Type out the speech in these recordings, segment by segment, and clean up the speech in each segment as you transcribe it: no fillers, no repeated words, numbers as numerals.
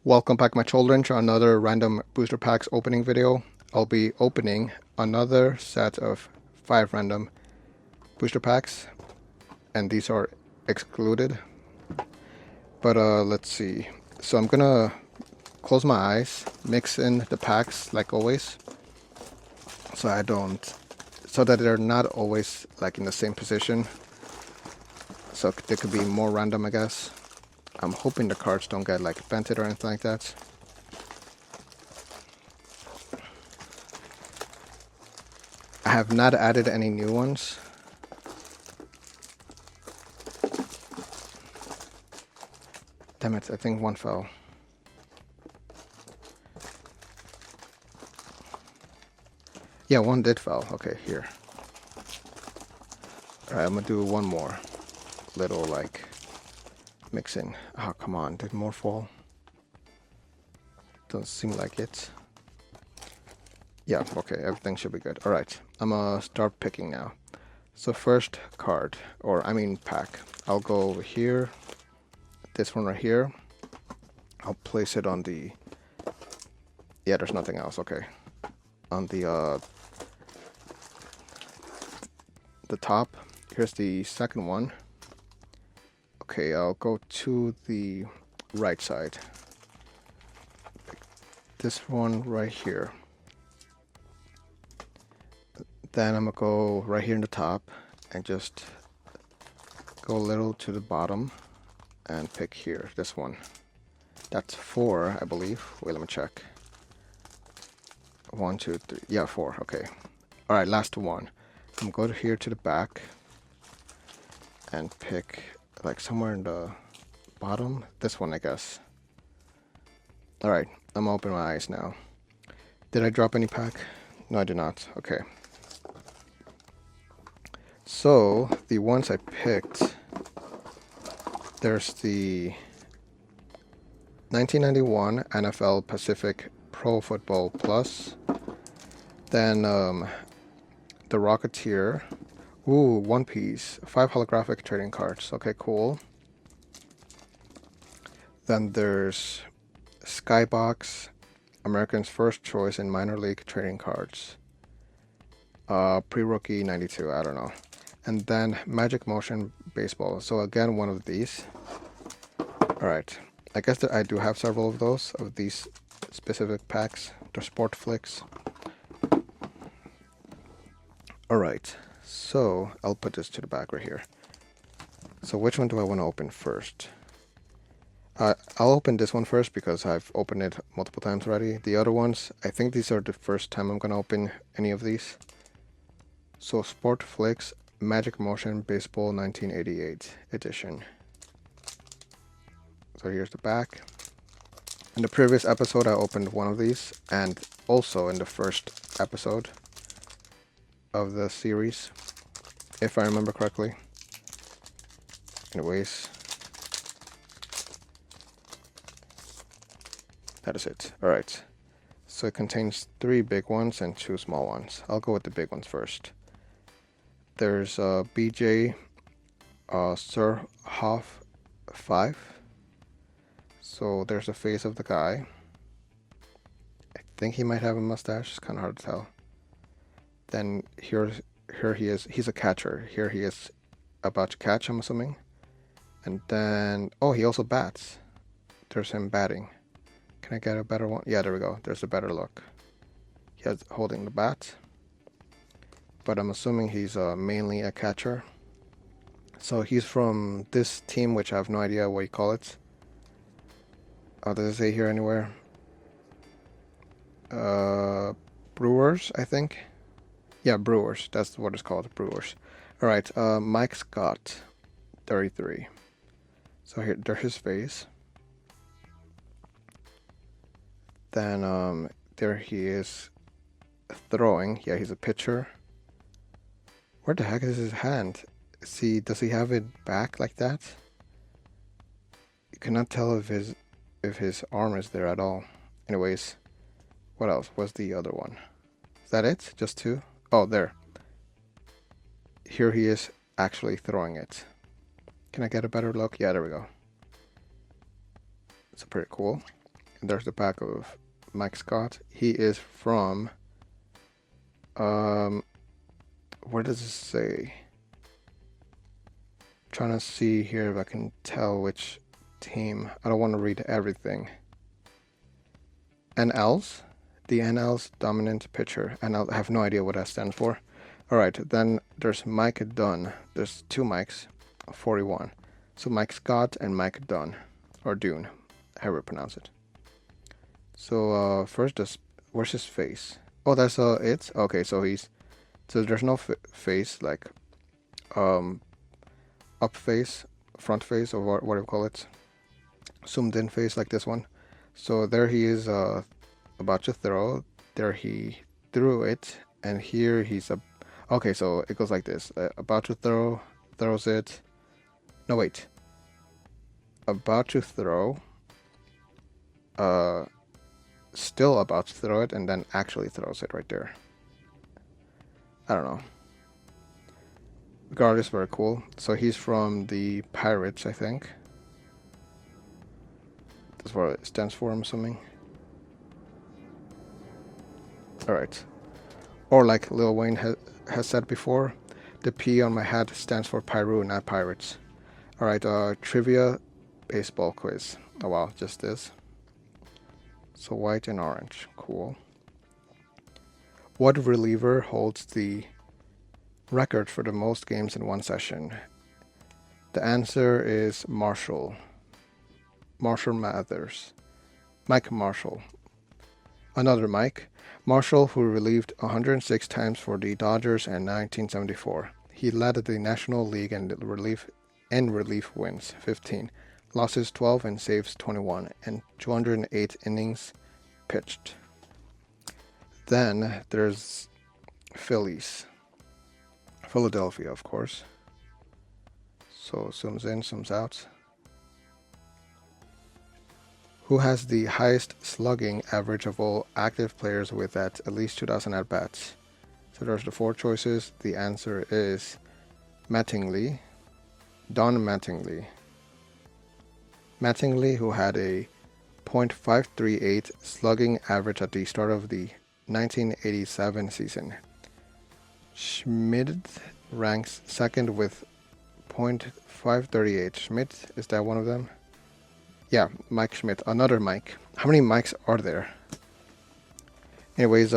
Welcome back, my children, to another random booster packs opening video. I'll be opening another set of 5 random booster packs, and these are excluded. But let's see. So I'm gonna close my eyes, mix in the packs like always, so that they're not always like in the same position. So they could be more random, I guess. I'm hoping the cards don't get like vented or anything like that. I have not added any new ones. Damn it, I think one fell. Yeah, one did fall. Okay, here. Alright, I'm gonna do one more. Little, like, mixing. Oh, come on. Did more fall? Doesn't seem like it. Yeah, okay, everything should be good. Alright, I'm gonna start picking now. So first card, or I mean pack. I'll go over here. This one right here. I'll place it on the... Yeah, there's nothing else. Okay. On the top. Here's the second one. Okay, I'll go to the right side. This one right here. Then I'm gonna go right here in the top and just go a little to the bottom and pick here, this one. That's 4, I believe. Wait, let me check. 1, 2, 3. Yeah, 4. Okay. Alright, last one. I'm going to go here to the back and pick like somewhere in the bottom. This one, I guess. Alright, I'm gonna open my eyes now. Did I drop any pack? No, I did not. Okay. So, the ones I picked, there's the 1991 NFL Pacific Pro Football Plus. Then the Rocketeer. Ooh, One Piece. 5 holographic trading cards. Okay, cool. Then there's Skybox, American's first choice in minor league trading cards. Pre-rookie 92, I don't know. And then Magic Motion Baseball. So again, one of these. Alright. I guess that I do have several of those, of these specific packs. They're Sport Flicks. Alright. So, I'll put this to the back right here. So which one do I want to open first? I'll open this one first because I've opened it multiple times already. The other ones, I think these are the first time I'm going to open any of these. So Sport Flicks, Magic Motion Baseball 1988 edition. So here's the back. In the previous episode I opened one of these, and also in the first episode of the series, if I remember correctly. Anyways, that is it. Alright, so it contains 3 big ones and 2 small ones. I'll go with the big ones first. There's BJ Surhoff 5. So there's the face of the guy. I think he might have a mustache. It's kind of hard to tell. Then here he is. He's a catcher. Here he is about to catch, I'm assuming. And then, oh, he also bats. There's him batting. Can I get a better one? Yeah, there we go. There's a better look. He's holding the bat. But I'm assuming he's mainly a catcher. So he's from this team, which I have no idea what you call it. Does it say here anywhere? Brewers, I think. Yeah, Brewers. That's what it's called, Brewers. Alright, Mike Scott, 33. So here, there's his face. Then there he is throwing. Yeah, he's a pitcher. Where the heck is his hand? See, does he have it back like that? You cannot tell if his arm is there at all. Anyways, what else? What's the other one? Is that it? Just 2? Oh, there. Here he is actually throwing it. Can I get a better look? Yeah, there we go. It's pretty cool. And there's the back of Mike Scott. He is from, where does it say? Trying to see here if I can tell which team. I don't want to read everything. NLs? The NL's dominant pitcher. And I have no idea what that stands for. Alright, then there's Mike Dunn. There's two Mikes, 41. So Mike Scott and Mike Dunn. Or Dune, however you pronounce it. So first, where's his face? Oh, that's it? Okay, so there's no face, like up face, front face, or what do you call it? Zoomed in face like this one. So there he is about to throw. There he threw it, and here he's okay, so it goes like this. About to throw, throws it. No, wait. About to throw. Still about to throw it, and then actually throws it right there. I don't know. Regardless, very cool. So he's from the Pirates, I think. That's what it stands for, I'm assuming. Alright. Or like Lil Wayne has said before, the P on my hat stands for Pyru, not Pirates. Alright, trivia baseball quiz. Oh wow, just this. So white and orange. Cool. What reliever holds the record for the most games in one session? The answer is Marshall. Marshall Mathers. Mike Marshall. Another Mike. Marshall, who relieved 106 times for the Dodgers in 1974. He led the National League in relief wins, 15. Losses 12 and saves 21, and 208 innings pitched. Then there's Philadelphia, of course. So zooms in, zooms out. Who has the highest slugging average of all active players with at least 2,000 at-bats? So there's the four choices. The answer is Mattingly. Don Mattingly. Mattingly, who had a .538 slugging average at the start of the 1987 season. Schmidt ranks second with .538. Schmidt, is that one of them? Yeah, Mike Schmidt, another Mike. How many Mikes are there? Anyways,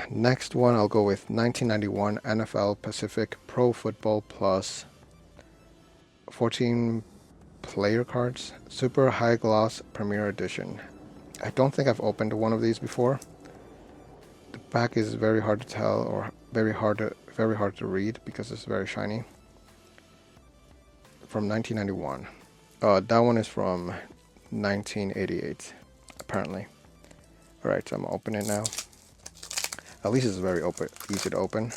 next one I'll go with 1991 NFL Pacific Pro Football Plus 14 player cards, Super High Gloss Premier Edition. I don't think I've opened one of these before. The back is very hard to tell, or very hard to read because it's very shiny. From 1991. That one is from 1988, apparently. Alright, so I'm gonna open it now. At least it's very easy to open.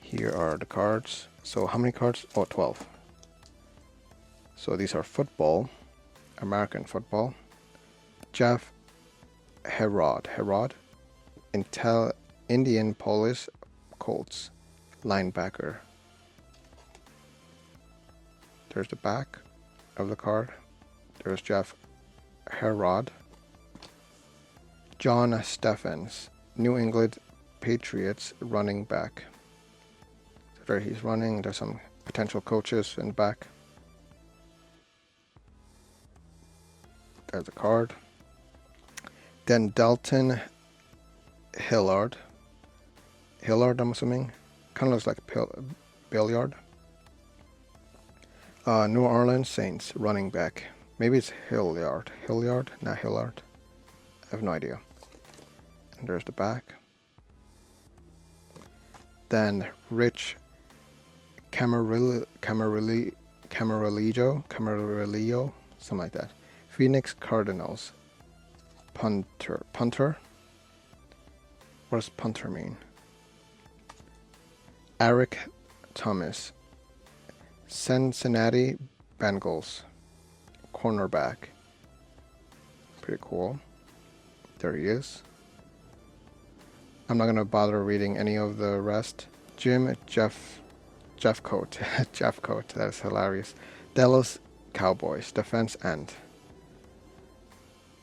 Here are the cards. So how many cards? Oh, 12. So these are football, American football. Jeff Herod, Indianapolis Colts, linebacker. There's the back of the card. There's Jeff Herod. John Stephens, New England Patriots running back. So there he's running. There's some potential coaches in the back. There's a card. Then Dalton Hillard. I'm assuming. Kind of looks like billiard. New Orleans Saints running back. Maybe it's Hilliard. Not Hillard. I have no idea. And there's the back. Then Rich Camarillo, something like that. Phoenix Cardinals. Punter. What does punter mean? Eric Thomas. Cincinnati Bengals. Cornerback. Pretty cool. There he is. I'm not gonna bother reading any of the rest. Jeffcoat. Jeffcoat. That's hilarious. Dallas Cowboys, defense end.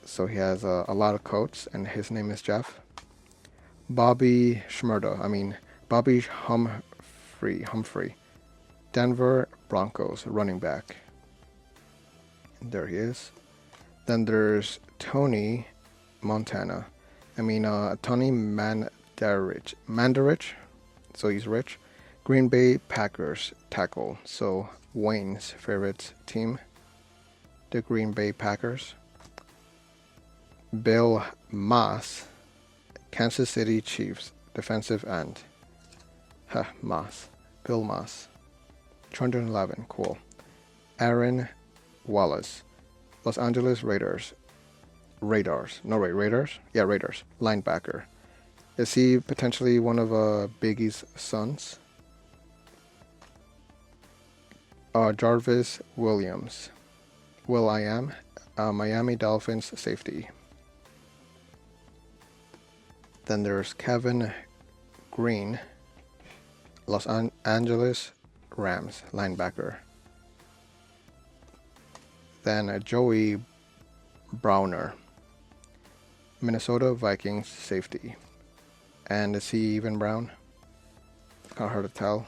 So he has a lot of coats, and his name is Jeff. Bobby Humphrey, Denver Broncos running back. There he is. Then there's Tony Montana. Tony Mandarich. So he's rich. Green Bay Packers tackle. So Wayne's favorite team, the Green Bay Packers. Bill Moss, Kansas City Chiefs defensive end. Bill Moss. 211, cool. Aaron Wallace, Los Angeles Raiders. Raiders. Yeah, Raiders. Linebacker. Is he potentially one of Biggie's sons? Jarvis Williams. Will.i.am, Miami Dolphins safety. Then there's Kevin Green, Los Angeles Rams linebacker. Then Joey Browner, Minnesota Vikings safety. And is he even brown? It's kind of hard to tell.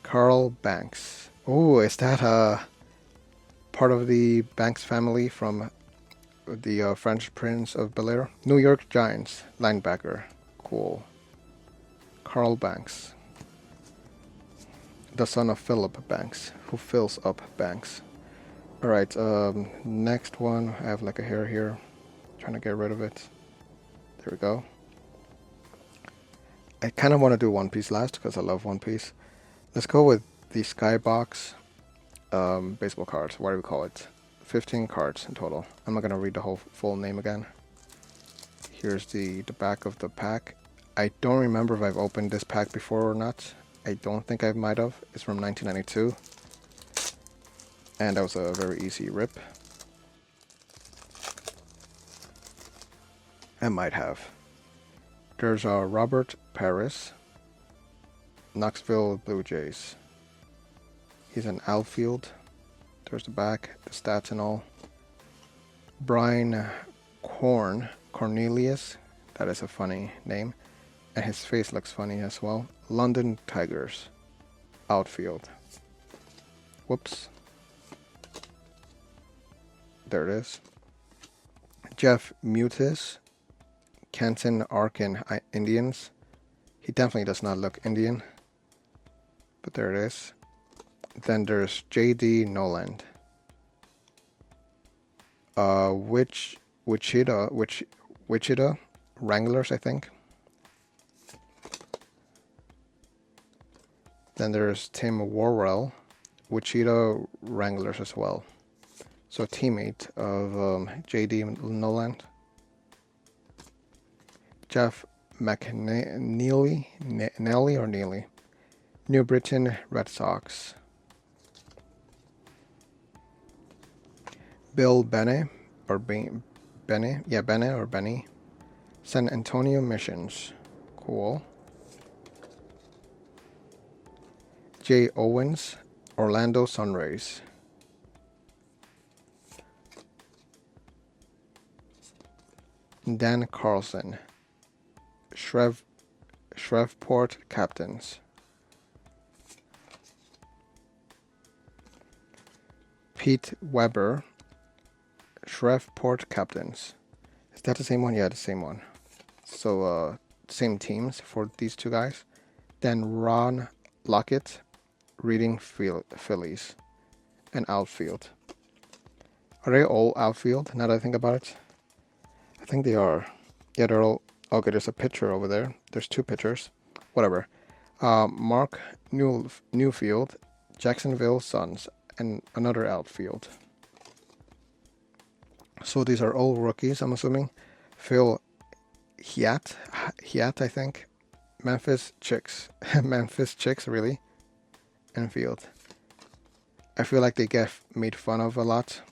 Carl Banks. Oh, is that part of the Banks family from the French Prince of Bel-Air? New York Giants linebacker. Cool. Carl Banks. The son of Philip Banks, who fills up banks. Alright, next one. I have like a hair here. Trying to get rid of it. There we go. I kind of want to do One Piece last because I love One Piece. Let's go with the Skybox baseball cards. What do we call it? 15 cards in total. I'm not going to read the whole full name again. Here's the back of the pack. I don't remember if I've opened this pack before or not. I don't think I might have. It's from 1992. And that was a very easy rip. I might have. There's Robert Paris, Knoxville Blue Jays. He's an outfield. There's the back, the stats and all. Brian Cornelius, that is a funny name. And his face looks funny as well. London Tigers, outfield. Whoops. There it is. Jeff Mutis, Canton Arkin Indians. He definitely does not look Indian. But there it is. Then there's J.D. Noland. Wichita Wranglers, I think. Then there's Tim Worrell, Wichita Wranglers as well. So a teammate of J.D. Noland. Jeff McNeely, New Britain Red Sox. Bill Bene, Benny, San Antonio Missions. Cool. Jay Owens, Orlando Sunrays. Dan Carlson, Shreveport Captains. Pete Weber, Shreveport Captains. Is that the same one? Yeah, the same one. So, same teams for these two guys. Then Ron Lockett, Reading Phillies, and outfield. Are they all outfield, now that I think about it? I think they are. Yeah, they're all... Okay, there's a pitcher over there. There's two pitchers. Whatever. Mark Newfield, Jacksonville Suns, and another outfield. So these are all rookies, I'm assuming. Phil Hyatt, I think. Memphis Chicks, really. Infield. I feel like they get made fun of a lot.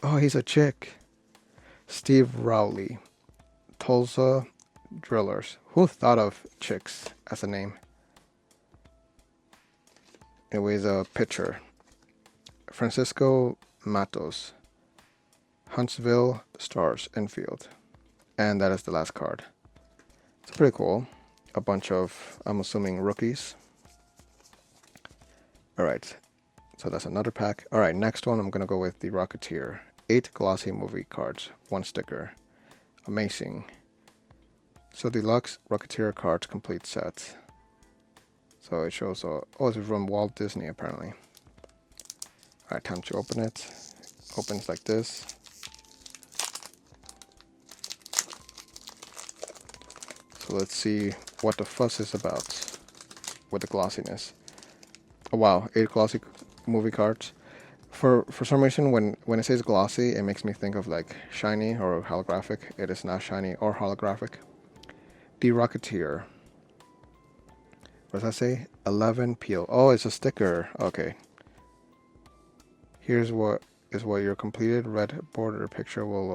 Oh, he's a chick. Steve Rowley, Tulsa Drillers. Who thought of chicks as a name? Anyways, a pitcher. Francisco Matos, Huntsville Stars infield. And that is the last card. It's pretty cool. A bunch of, I'm assuming, rookies. Alright, so that's another pack. Alright, next one I'm going to go with the Rocketeer. 8 glossy movie cards, 1 sticker. Amazing. So deluxe Rocketeer cards complete set. So it shows, oh, it's from Walt Disney apparently. Alright, time to open it. Opens like this. So let's see what the fuss is about with the glossiness. Oh wow, 8 glossy movie cards. For some reason, when it says glossy, it makes me think of like shiny or holographic. It is not shiny or holographic. The Rocketeer. What does that say? 11 peel. Oh, it's a sticker. Okay. Here's what your completed red border picture will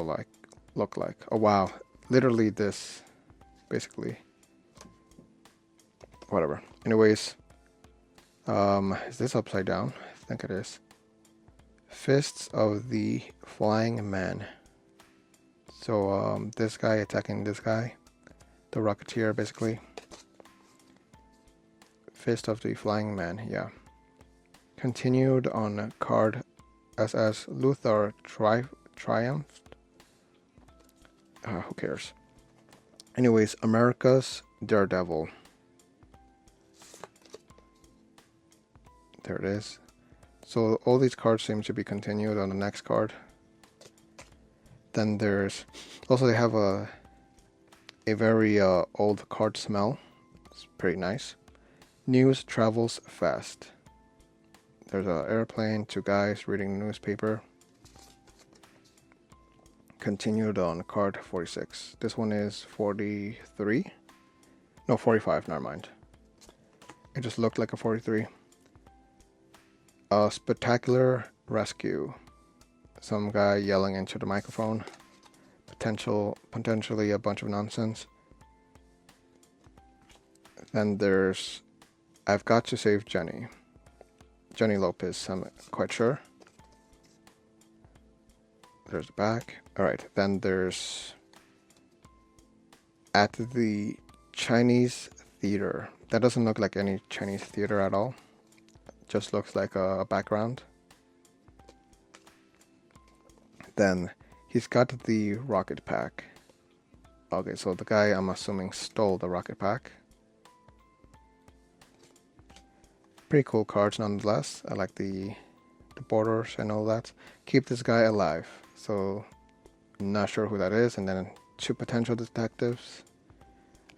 look like. Oh wow, literally this, basically. Whatever. Anyways, is this upside down? I think it is. Fists of the Flying Man. So this guy attacking this guy, the Rocketeer, basically. Fist of the Flying Man, yeah. Continued on card SS Luthor triumphed. Who cares? Anyways, America's Daredevil. There it is. So all these cards seem to be continued on the next card. Then there's also, they have a very old card smell. It's pretty nice. News travels fast. There's an airplane, 2 guys reading the newspaper. Continued on card 46. This one is 43? No, 45, never mind. It just looked like a 43. A spectacular rescue. Some guy yelling into the microphone. Potentially a bunch of nonsense. Then there's I've got to save Jenny. Jenny Lopez, I'm quite sure. There's the back. Alright, then there's at the Chinese theater. That doesn't look like any Chinese theater at all. Just looks like a background. Then he's got the rocket pack. Okay, so the guy, I'm assuming, stole the rocket pack. Pretty cool cards nonetheless. I like the borders and all that. Keep this guy alive. So I'm not sure who that is. And then 2 potential detectives.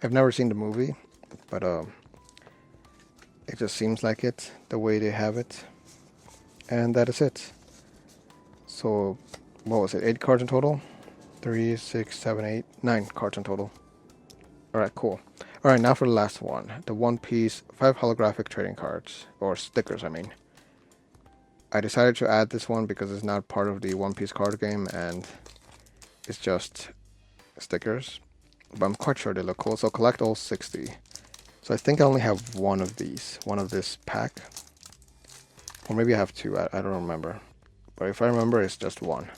I've never seen the movie, but it just seems like it, the way they have it. And that is it. So what was it, 8 cards in total? 3, 6, 7, 8, 9 cards in total. Alright, cool. Alright, now for the last one. The One Piece 5 holographic trading cards. Or stickers, I mean. I decided to add this one because it's not part of the One Piece card game and it's just stickers. But I'm quite sure they look cool. So collect all 60. So I think I only have one of these. One of this pack. Or maybe I have 2. I don't remember. But if I remember, it's just 1.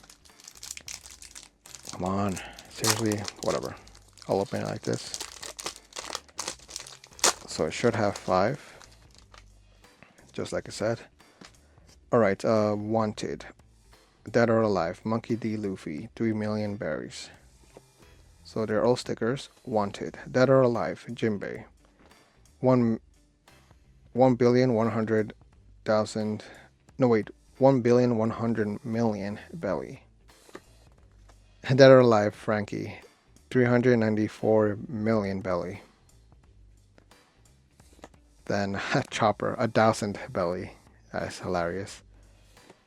Come on. Seriously? Whatever. I'll open it like this. So it should have 5. Just like I said. Alright, wanted. Dead or alive. Monkey D. Luffy. 3 million berries. So they're all stickers. Wanted. Dead or alive. Jinbei. 1,100,000. No wait. 1,100,000,000 belly. Dead or alive. Frankie. 394 million belly. Then Chopper. 1,000 belly. That's hilarious.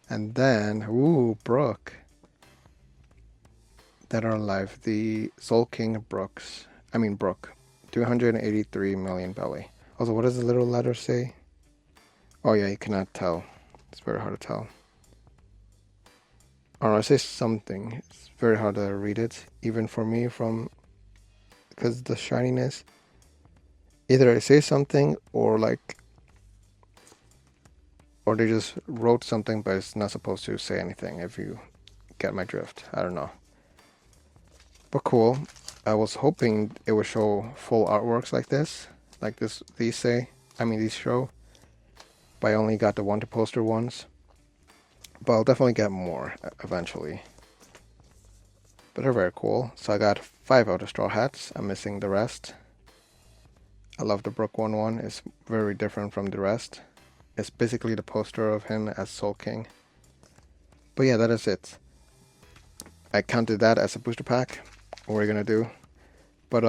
And then, ooh, Brooke. Dead or alive. The Soul King Brooke. 283 million belly. Also, what does the little letter say? Oh yeah, you cannot tell. It's very hard to tell. I don't know, it says something. It's very hard to read it, even for me, because the shininess. Either it says something or like, Or they just wrote something, but it's not supposed to say anything, if you get my drift. I don't know. But cool. I was hoping it would show full artworks like this. Like these show. But I only got the 1 to poster ones. But I'll definitely get more eventually. But they're very cool. So I got 5 out of Straw Hats. I'm missing the rest. I love the Brook one. It's very different from the rest. It's basically the poster of him as Soul King. But yeah, that is it. I counted that as a booster pack. What we're gonna do. But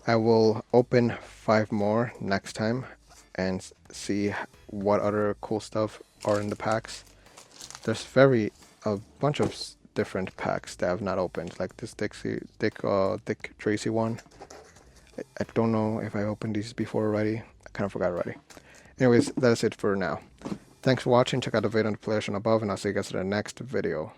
I will open 5 more next time and see what other cool stuff are in the packs. There's a bunch of different packs that I've not opened, like this Dick Tracy one. I don't know if I opened these before already. I kind of forgot already. Anyways, that's it for now. Thanks for watching. Check out the video on the playlist above, and I'll see you guys in the next video.